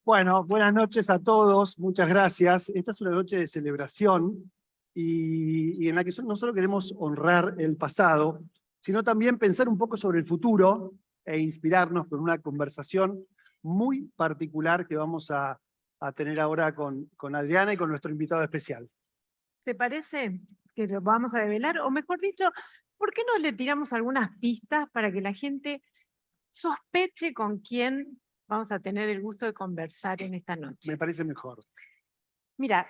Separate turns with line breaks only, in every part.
Bueno, buenas noches a todos, muchas gracias. Esta es una noche de celebración y en la que no solo queremos honrar el pasado, sino también pensar un poco sobre el futuro e inspirarnos con una conversación muy particular que vamos a tener ahora con Adriana y con nuestro invitado especial.
¿Te parece que lo vamos a develar? O mejor dicho, ¿por qué no le tiramos algunas pistas para que la gente sospeche con quién vamos a tener el gusto de conversar en esta noche?
Me parece mejor.
Mira,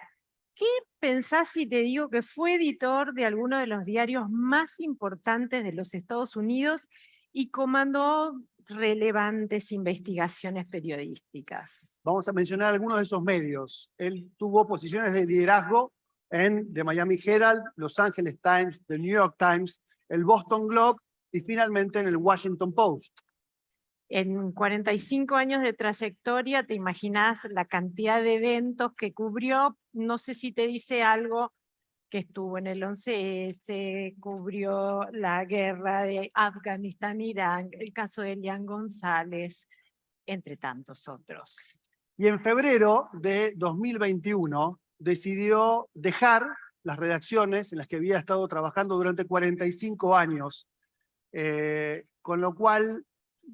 ¿qué pensás si te digo que fue editor de alguno de los diarios más importantes de los Estados Unidos y comandó relevantes investigaciones periodísticas?
Vamos a mencionar algunos de esos medios. Él tuvo posiciones de liderazgo en The Miami Herald, Los Angeles Times, The New York Times, el Boston Globe y finalmente en el Washington Post.
En 45 años de trayectoria, ¿te imaginas la cantidad de eventos que cubrió? No sé si te dice algo, que estuvo en el 11S, cubrió la guerra de Afganistán-Irán, el caso de Elian González, entre tantos otros.
Y en febrero de 2021 decidió dejar las redacciones en las que había estado trabajando durante 45 años, con lo cual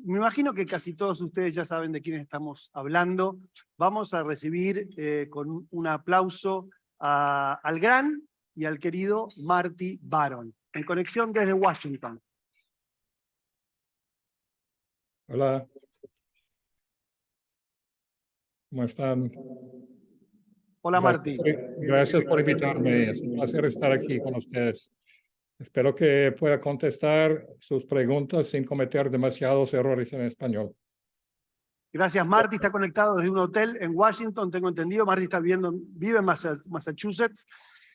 me imagino que casi todos ustedes ya saben de quién estamos hablando. Vamos a recibir con un aplauso al gran y al querido Marty Baron, en conexión desde Washington.
Hola. ¿Cómo están?
Hola, Marty.
Gracias por invitarme. Es un placer estar aquí con ustedes. Espero que pueda contestar sus preguntas sin cometer demasiados errores en español.
Gracias, Marty. Está conectado desde un hotel en Washington, tengo entendido. Marty vive en Massachusetts.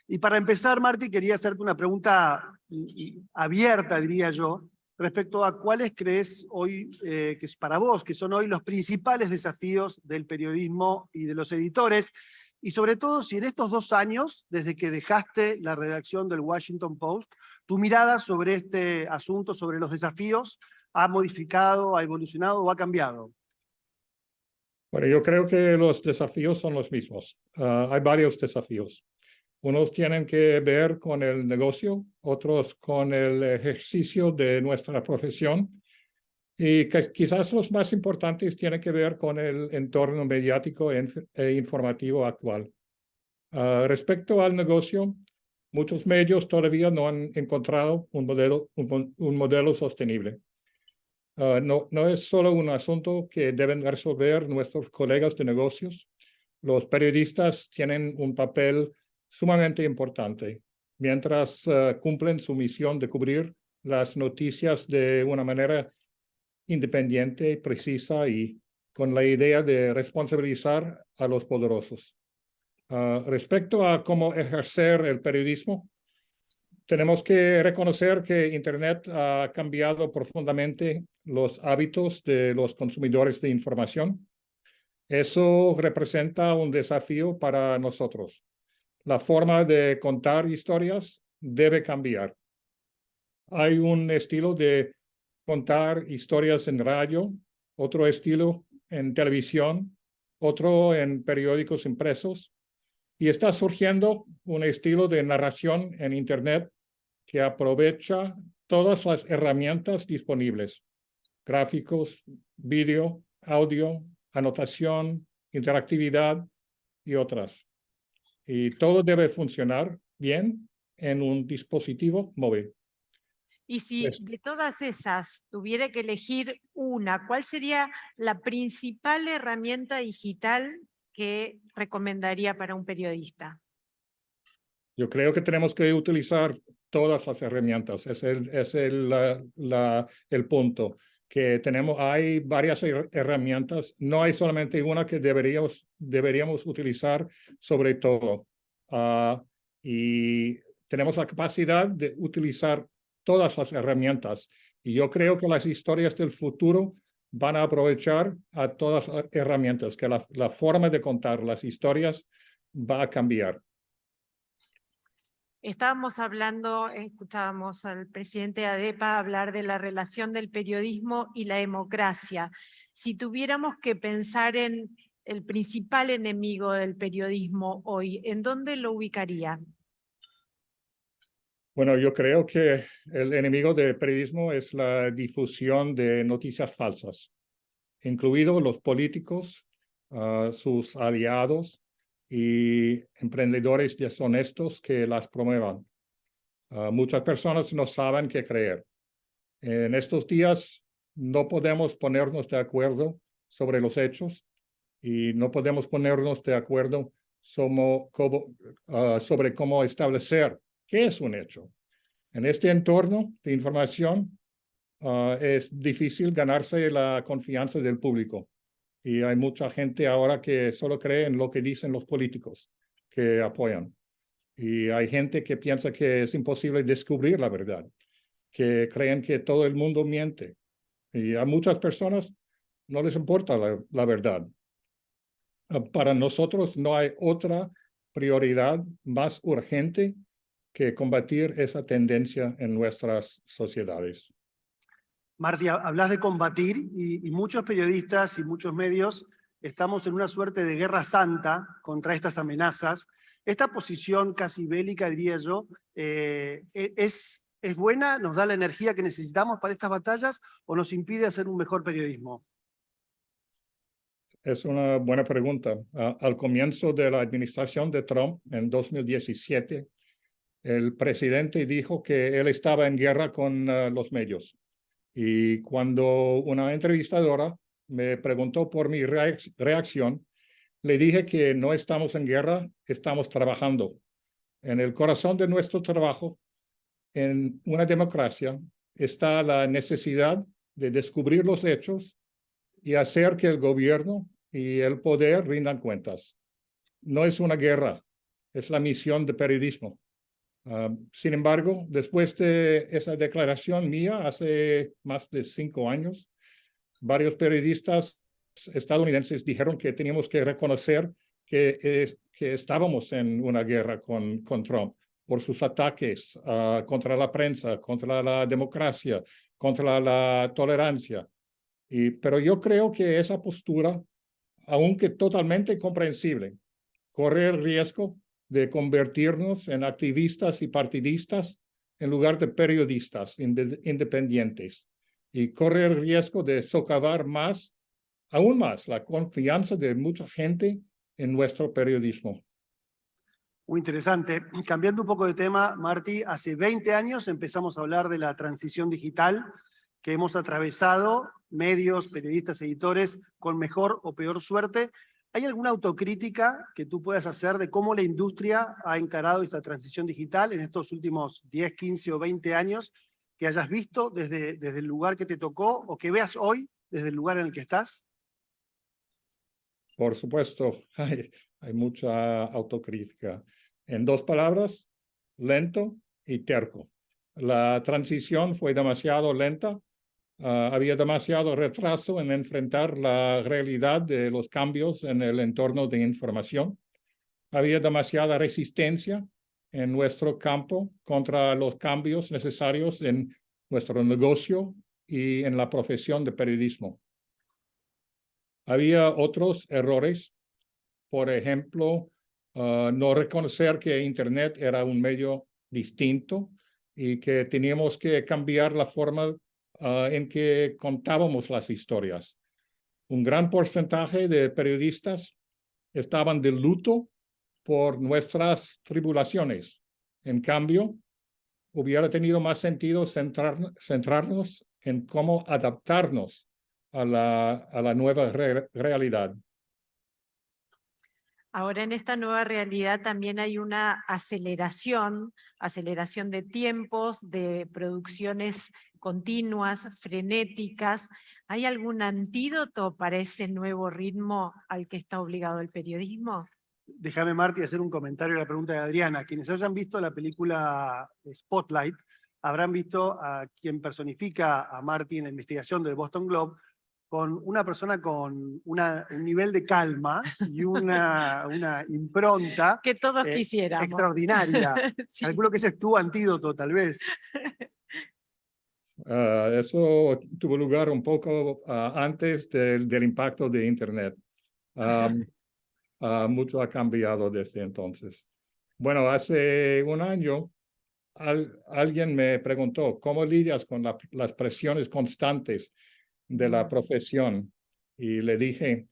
Y para empezar, Marty, quería hacerte una pregunta abierta, diría yo, respecto a cuáles crees hoy, que es para vos, que son hoy los principales desafíos del periodismo y de los editores, y sobre todo si en estos 2 años, desde que dejaste la redacción del Washington Post, tu mirada sobre este asunto, sobre los desafíos, ha modificado, ha evolucionado o ha cambiado.
Bueno, yo creo que los desafíos son los mismos. Hay varios desafíos. Unos tienen que ver con el negocio, otros con el ejercicio de nuestra profesión. Y quizás los más importantes tienen que ver con el entorno mediático e informativo actual. Respecto al negocio, muchos medios todavía no han encontrado un modelo sostenible. No es solo un asunto que deben resolver nuestros colegas de negocios. Los periodistas tienen un papel sumamente importante mientras cumplen su misión de cubrir las noticias de una manera independiente, precisa y con la idea de responsabilizar a los poderosos. Respecto a cómo ejercer el periodismo, tenemos que reconocer que Internet ha cambiado profundamente los hábitos de los consumidores de información. Eso representa un desafío para nosotros. La forma de contar historias debe cambiar. Hay un estilo de contar historias en radio, otro estilo en televisión, otro en periódicos impresos, y está surgiendo un estilo de narración en Internet que aprovecha todas las herramientas disponibles: gráficos, vídeo, audio, anotación, interactividad y otras. Y todo debe funcionar bien en un dispositivo móvil.
Y si de todas esas tuviera que elegir una, ¿cuál sería la principal herramienta digital que recomendaría para un periodista?
Yo creo que tenemos que utilizar todas las herramientas. Es el punto. Que hay varias herramientas. No hay solamente una que deberíamos utilizar sobre todo. Y tenemos la capacidad de utilizar todas las herramientas. Y yo creo que las historias del futuro van a aprovechar a todas las herramientas, que la forma de contar las historias va a cambiar.
Escuchábamos al presidente de ADEPA hablar de la relación del periodismo y la democracia. Si tuviéramos que pensar en el principal enemigo del periodismo hoy? ¿En dónde lo ubicaría?
Bueno, yo creo que el enemigo del periodismo es la difusión de noticias falsas, incluidos los políticos, sus aliados y emprendedores deshonestos que las promuevan. Muchas personas no saben qué creer. En estos días no podemos ponernos de acuerdo sobre los hechos y no podemos ponernos de acuerdo sobre cómo establecer qué es un hecho. En este entorno de información es difícil ganarse la confianza del público y hay mucha gente ahora que solo cree en lo que dicen los políticos que apoyan. Y hay gente que piensa que es imposible descubrir la verdad, que creen que todo el mundo miente. Y a muchas personas no les importa la verdad. Para nosotros no hay otra prioridad más urgente que combatir esa tendencia en nuestras sociedades.
Martí, hablas de combatir y muchos periodistas y muchos medios estamos en una suerte de guerra santa contra estas amenazas. Esta posición casi bélica, diría yo, ¿es buena? ¿Nos da la energía que necesitamos para estas batallas o nos impide hacer un mejor periodismo?
Es una buena pregunta. Al comienzo de la administración de Trump, en 2017, el presidente dijo que él estaba en guerra con los medios. Y cuando una entrevistadora me preguntó por mi reacción, le dije que no estamos en guerra, estamos trabajando. En el corazón de nuestro trabajo, en una democracia, está la necesidad de descubrir los hechos y hacer que el gobierno y el poder rindan cuentas. No es una guerra, es la misión de periodismo. Sin embargo, después de esa declaración mía hace más de 5 años, varios periodistas estadounidenses dijeron que teníamos que reconocer que estábamos en una guerra con Trump por sus ataques contra la prensa, contra la democracia, contra la tolerancia. Pero yo creo que esa postura, aunque totalmente comprensible, corre el riesgo de convertirnos en activistas y partidistas en lugar de periodistas independientes y corre el riesgo de socavar aún más, la confianza de mucha gente en nuestro periodismo.
Muy interesante. Cambiando un poco de tema, Martí, hace 20 años empezamos a hablar de la transición digital que hemos atravesado, medios, periodistas, editores, con mejor o peor suerte. ¿Hay alguna autocrítica que tú puedas hacer de cómo la industria ha encarado esta transición digital en estos últimos 10, 15 o 20 años que hayas visto desde el lugar que te tocó o que veas hoy desde el lugar en el que estás?
Por supuesto, hay mucha autocrítica. En 2 palabras, lento y terco. La transición fue demasiado lenta. Había demasiado retraso en enfrentar la realidad de los cambios en el entorno de información. Había demasiada resistencia en nuestro campo contra los cambios necesarios en nuestro negocio y en la profesión de periodismo. Había otros errores, por ejemplo, no reconocer que Internet era un medio distinto y que teníamos que cambiar la forma en que contábamos las historias. Un gran porcentaje de periodistas estaban de luto por nuestras tribulaciones. En cambio, hubiera tenido más sentido centrarnos en cómo adaptarnos a la nueva realidad.
Ahora en esta nueva realidad también hay una aceleración de tiempos, de producciones continuas, frenéticas. ¿Hay algún antídoto para ese nuevo ritmo al que está obligado el periodismo?
Déjame, Martí, hacer un comentario a la pregunta de Adriana. Quienes hayan visto la película Spotlight habrán visto a quien personifica a Martí en la investigación del Boston Globe con una persona con un nivel de calma y una impronta
que todos quisiéramos.
Extraordinaria.
Sí.
Calculo que ese es tu antídoto, tal vez.
Eso tuvo lugar un poco antes del impacto de Internet. Mucho ha cambiado desde entonces. Bueno, hace un año alguien me preguntó, ¿cómo lidias con las presiones constantes de la profesión? Y le dije,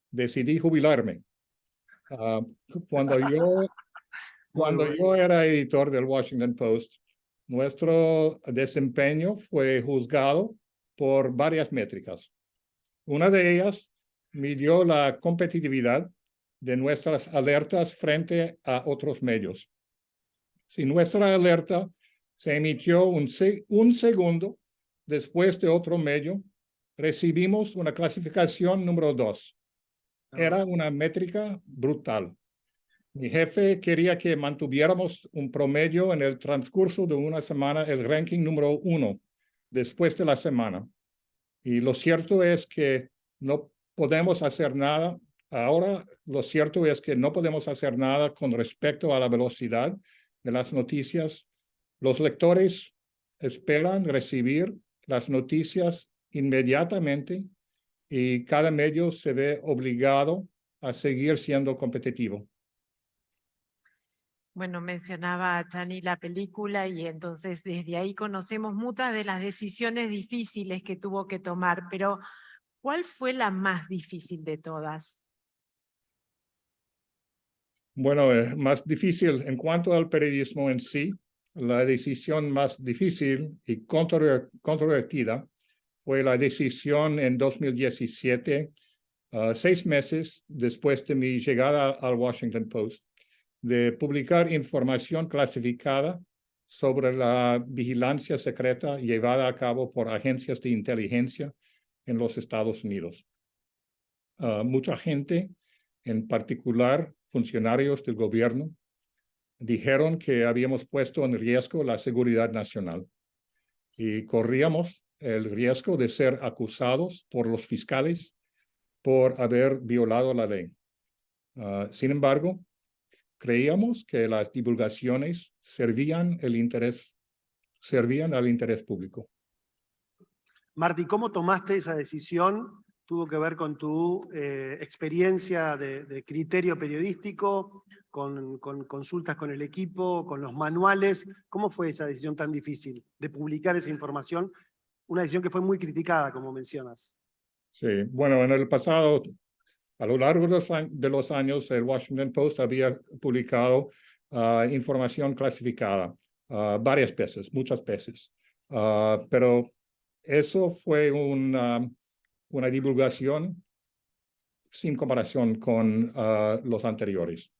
decidí jubilarme. Cuando yo era editor del Washington Post, nuestro desempeño fue juzgado por varias métricas. Una de ellas midió la competitividad de nuestras alertas frente a otros medios. Si nuestra alerta se emitió un segundo después de otro medio, recibimos una clasificación número 2. Era una métrica brutal. Mi jefe quería que mantuviéramos un promedio en el transcurso de una semana, el ranking número 1 después de la semana. Y lo cierto es que no podemos hacer nada. Ahora, lo cierto es que no podemos hacer nada con respecto a la velocidad de las noticias. Los lectores esperan recibir las noticias inmediatamente y cada medio se ve obligado a seguir siendo competitivo.
Bueno, mencionaba Chani la película y entonces desde ahí conocemos muchas de las decisiones difíciles que tuvo que tomar, pero ¿cuál fue la más difícil de todas?
Bueno, más difícil en cuanto al periodismo en sí, la decisión más difícil y controvertida fue la decisión en 2017, 6 meses después de mi llegada al Washington Post, de publicar información clasificada sobre la vigilancia secreta llevada a cabo por agencias de inteligencia en los Estados Unidos. Mucha gente, en particular funcionarios del gobierno, dijeron que habíamos puesto en riesgo la seguridad nacional y corríamos el riesgo de ser acusados por los fiscales por haber violado la ley. Sin embargo, creíamos que las divulgaciones servían al interés público.
Martí, ¿cómo tomaste esa decisión? ¿Tuvo que ver con tu experiencia de criterio periodístico, con consultas con el equipo, con los manuales? ¿Cómo fue esa decisión tan difícil de publicar esa información? Una decisión que fue muy criticada, como mencionas.
Sí, bueno, en el pasado, a lo largo de los años, el Washington Post había publicado información clasificada varias veces, muchas veces. Pero eso fue una divulgación sin comparación con los anteriores.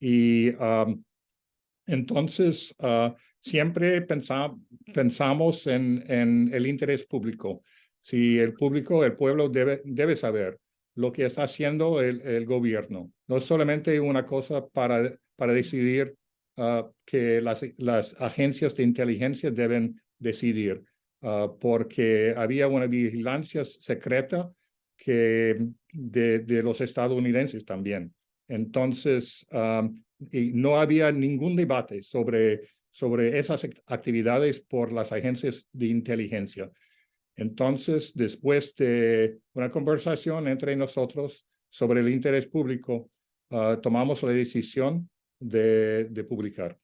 Y entonces siempre pensamos en el interés público. Si el pueblo debe saber lo que está haciendo el gobierno. No es solamente una cosa para decidir que las agencias de inteligencia deben decidir, porque había una vigilancia secreta de los estadounidenses también. Entonces, y no había ningún debate sobre esas actividades por las agencias de inteligencia. Entonces, después de una conversación entre nosotros sobre el interés público, tomamos la decisión de publicar.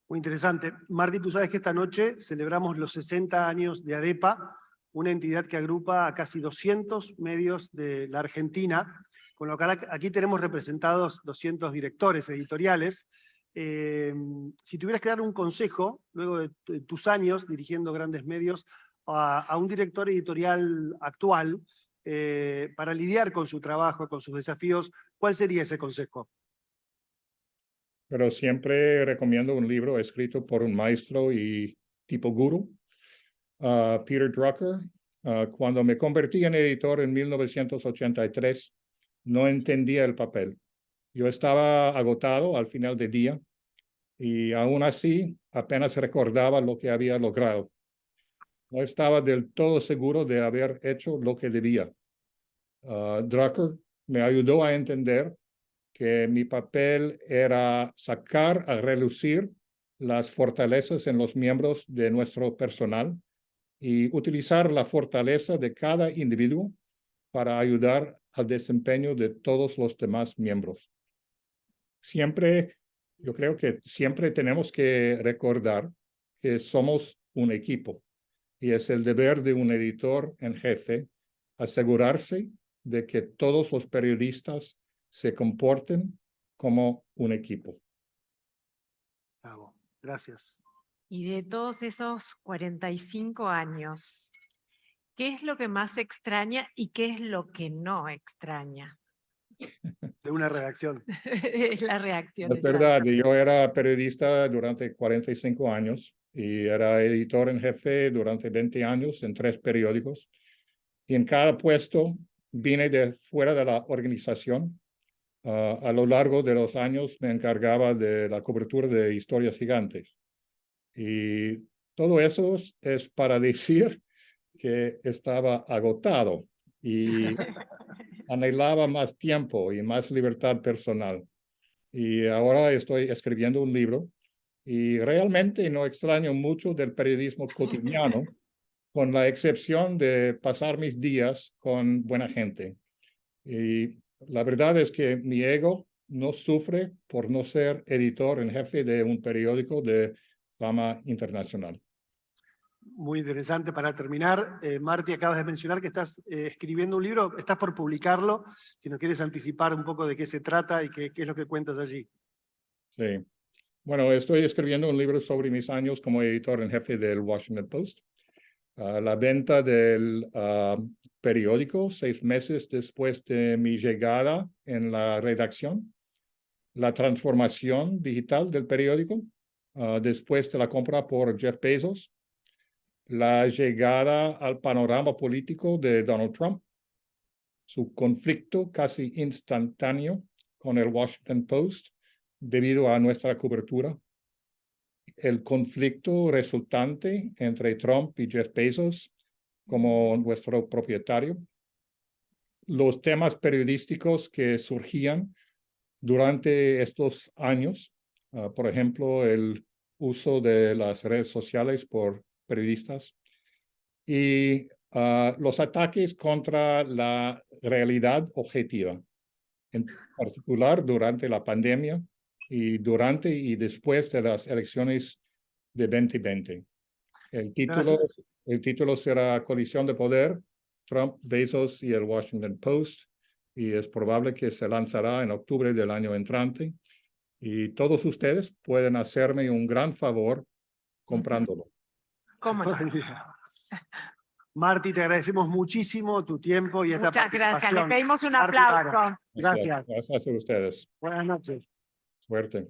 Muy interesante. Martí, tú sabes que esta noche celebramos los 60 años de ADEPA, una entidad que agrupa a casi 200 medios de la Argentina, con lo cual aquí tenemos representados 200 directores editoriales. Si tuvieras que dar un consejo, luego de tus años dirigiendo grandes medios, a un director editorial actual, para lidiar con su trabajo, con sus desafíos, ¿cuál sería ese consejo?
Pero siempre recomiendo un libro escrito por un maestro y tipo gurú, Peter Drucker. Cuando me convertí en editor en 1983, no entendía el papel. Yo estaba agotado al final del día y aún así apenas recordaba lo que había logrado. No estaba del todo seguro de haber hecho lo que debía. Drucker me ayudó a entender que mi papel era sacar a relucir las fortalezas en los miembros de nuestro personal y utilizar la fortaleza de cada individuo para ayudar al desempeño de todos los demás miembros. Siempre, yo creo que siempre tenemos que recordar que somos un equipo y es el deber de un editor en jefe asegurarse de que todos los periodistas se comporten como un equipo.
Bravo, gracias.
Y de todos esos 45 años, ¿qué es lo que más extraña y qué es lo que no extraña?
De una redacción.
Es la reacción.
Es verdad, yo era periodista durante 45 años y era editor en jefe durante 20 años en 3 periódicos. Y en cada puesto vine de fuera de la organización. A lo largo de los años me encargaba de la cobertura de historias gigantes. Y todo eso es para decir que estaba agotado y anhelaba más tiempo y más libertad personal. Y ahora estoy escribiendo un libro y realmente no extraño mucho del periodismo cotidiano, con la excepción de pasar mis días con buena gente. Y la verdad es que mi ego no sufre por no ser editor en jefe de un periódico de fama internacional.
Muy interesante para terminar. Marty, acabas de mencionar que estás escribiendo un libro, estás por publicarlo. Si nos quieres anticipar un poco de qué se trata y qué es lo que cuentas allí.
Sí. Bueno, estoy escribiendo un libro sobre mis años como editor en jefe del Washington Post. La venta del periódico 6 meses después de mi llegada en la redacción. La transformación digital del periódico después de la compra por Jeff Bezos. La llegada al panorama político de Donald Trump. Su conflicto casi instantáneo con el Washington Post debido a nuestra cobertura. El conflicto resultante entre Trump y Jeff Bezos como nuestro propietario. Los temas periodísticos que surgían durante estos años, por ejemplo, el uso de las redes sociales por periodistas y los ataques contra la realidad objetiva, en particular durante la pandemia y durante y después de las elecciones de 2020. El título será Colisión de Poder, Trump, Bezos y el Washington Post, y es probable que se lanzará en octubre del año entrante. Y todos ustedes pueden hacerme un gran favor comprándolo.
¿Cómo no?
Marty, te agradecemos muchísimo tu tiempo y esta
Muchas gracias. Le
participación.
pedimos un
Marty,
aplauso.
Gracias.
Gracias a ustedes.
Buenas noches.
Suerte.